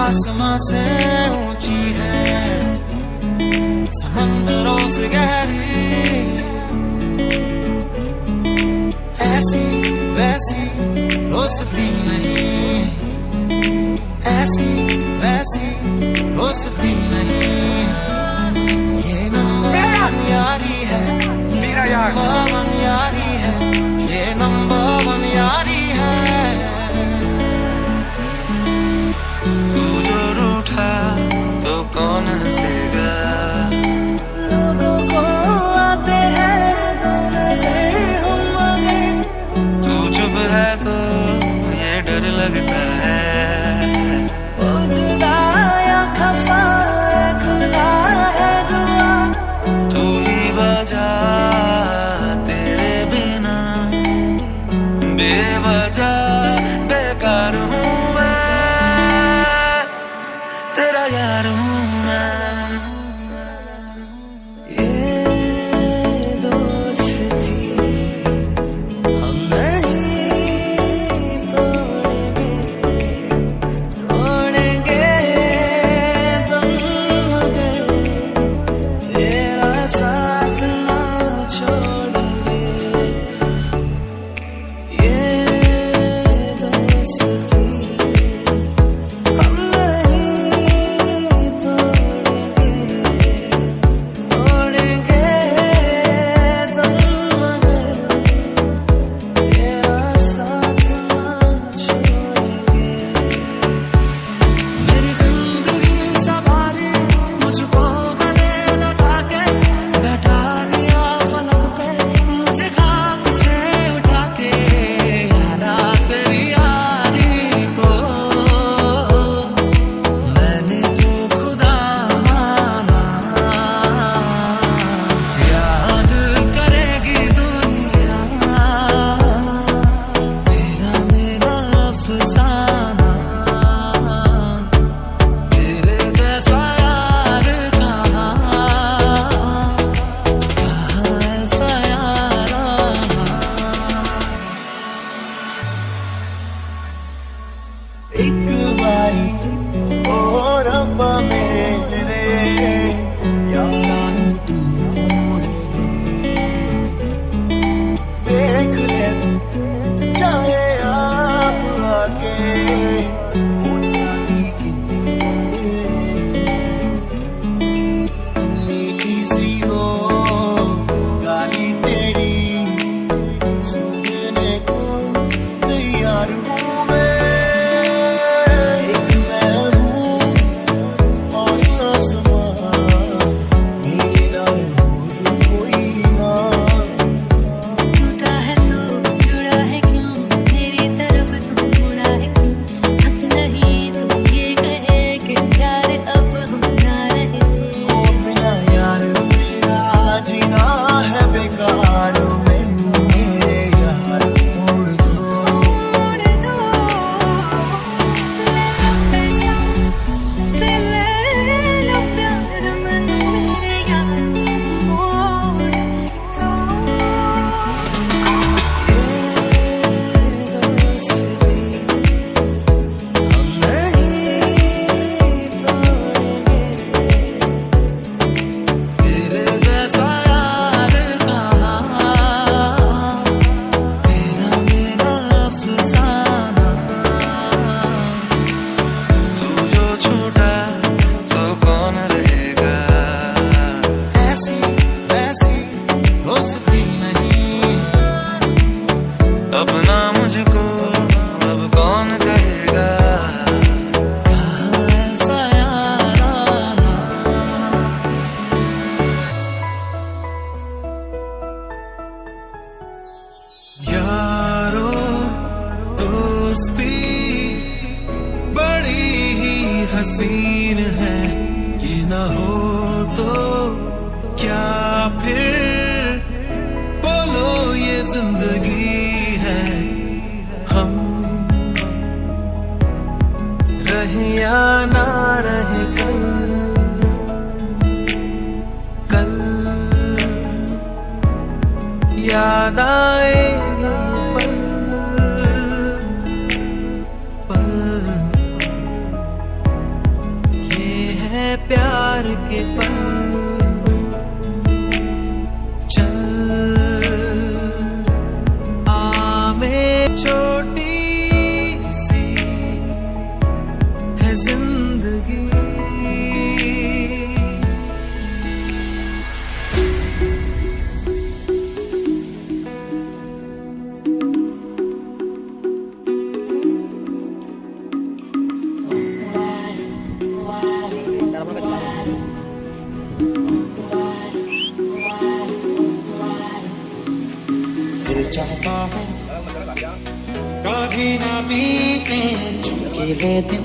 आसमां से ऊंची है, समंदरों से गहरी, ऐसी वैसी दोस्ती नहीं, ऐसी वैसी दोस्ती नहीं। ये नंबर वन यारी है, ये नंबर वन यारी है, ये नंबर वन यारी है। तू जो रूठा तो कौन हंसेगा, लोगों को आते हैं तो नजर हम आगे। तू चुप है तो ये डर लगता है, वो जुदा या खफा है, खुदा है दुआ। तू ही वजह तेरे बिना बेवजह बेकार हूँ मैं, तेरा यार हूँ मैं। ये दोस्ती हम नहीं तोड़ेंगे, तोड़ेंगे दम मगर तेरा साथ ना छोड़ेंगे। ये दोस्ती हम नहीं तोड़ेंगे, तोड़ेंगे दम मगर तेरा साथ ना छोड़ेंगे। मेरी जिंदगी संभाली मुझको गले लगा के, बैठा दिया फलक पे मुझे खाक से उठा के। यारा तेरी यारी को मैंने तो खुदा माना, याद करेगी दुनिया तेरा मेरा अफसाना। तेरे जैसा यार कहाँ, कहाँ ऐसा याराना। एक बारी ओ रब्बा मेरे यारा नू तू मोड़ दे, देख ले तू चाहे आप आके होठा दी मीठी सी वो गाली तेरी सुनने को तैयार हूँ मैं। एक मैं हूँ और आसमां, मेरा और कोई ना। टूटा है तो जुड़ा है क्यों, मेरी तरफ तुम मुड़ा है क्यों। हक नहीं तुम ये कहे कि प्यार अब हम ना रहे। ओ बिना यार मेरा जीना है बेकार, मैनू मेरे यार मोड़ दो। मोड़ दो ले लो पैसा ते ले लो प्यार, मैनू मेरे यार मोड़ दो। ये दोस्ती हम नहीं तोड़ेंगे, तेरे जैसा यार कहाँ, तेरा मेरा अफसाना। तू जो छूटा तो कौन रहेगा, ऐसी वैसी दोस्ती नहीं। अपना मुझको अब कौन कहेगा, कहाँ ऐसा याराना। यारो दोस्ती बड़ी ही हसीन है, ये ना हो तो क्या फिर बोलो ये जिंदगी है। हम रहे या ना रहे कल, कल याद आएंगे पल पल। चाहता हूँ कभी ना बीते चमकीले दिन,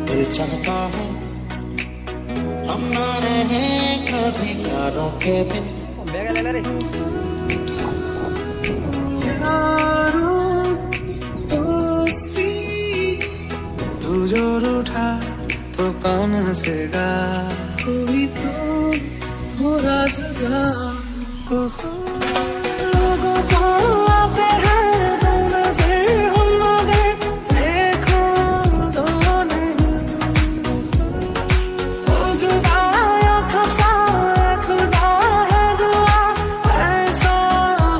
दिल चाहता हूँ हम ना रहे कभी यारों के बिन। दोस्ती तू जो रूठा तो कौन हंसेगा, कोई तो हो राज़गार। लोगों को आते हैं दो नज़र हम मगर देखो तो नहीं, वो जुदा या खफा खुदा है दुआ ऐसा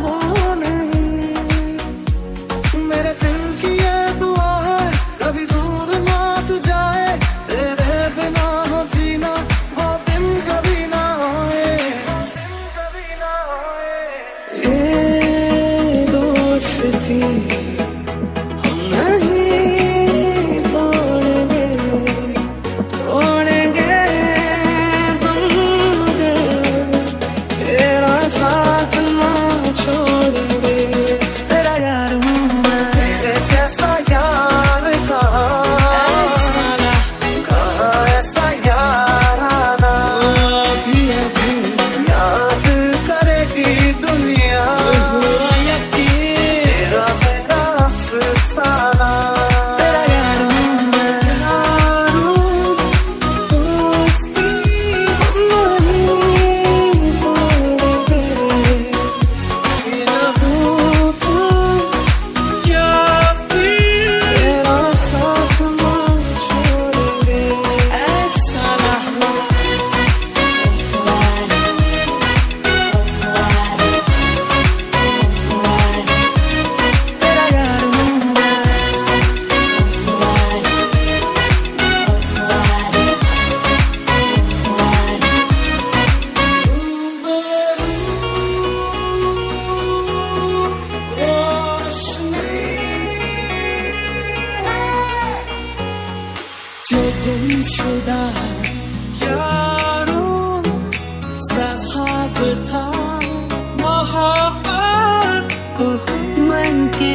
हो नहीं। मेरे दिल की ये दुआ है कभी दूर ना तू जाए, तेरे बिना हो जीना वो दिन कभी ना होए। ये दोस्ती हम नहीं तोड़ेंगे, तोड़ेंगे मगर तेरा साथ ना छोड़ेंगे। तेरा यार हूँ मैं, तेरे जैसा यार कहाँ, ऐसा यार आना अभी अभी याद करेगी दुनिया, तेरा मेरा अफसाना। तेरा यार हूँ मैं, यार हूँ दोस्ती हम नहीं तोड़ेंगे, ना हो तो क्या फिर तेरा साथ ना छोड़ेंगे, ऐसा ना हो। तेरा यार हूँ मैं, जो गुमशुदा यारों सा ख्वाब था मोहब्बत को मन के